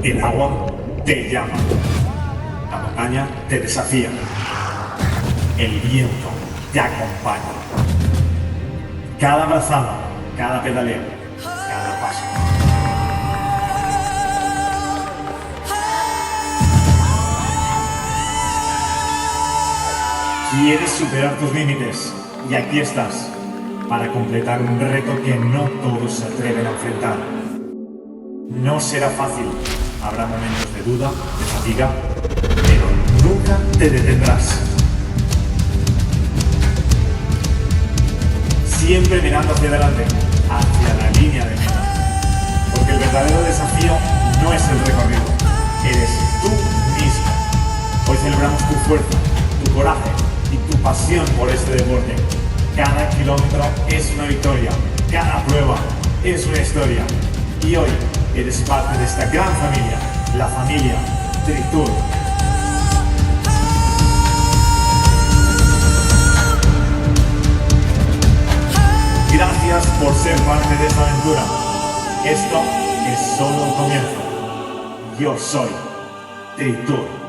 El agua te llama. La montaña te desafía. El viento te acompaña. Cada brazada, cada pedaleo, cada paso. Quieres superar tus límites y aquí estás para completar un reto que no todos se atreven a enfrentar. No será fácil, habrá momentos de duda, de fatiga, pero nunca te detendrás. Siempre mirando hacia adelante, hacia la línea de meta. Porque el verdadero desafío no es el recorrido, eres tú mismo. Hoy celebramos tu fuerza, tu coraje y tu pasión por este deporte. Cada kilómetro es una victoria, cada prueba es una historia. Y hoy eres parte de esta gran familia, la familia Tritur. Gracias por ser parte de esta aventura. Esto es solo un comienzo. Yo soy Tritur.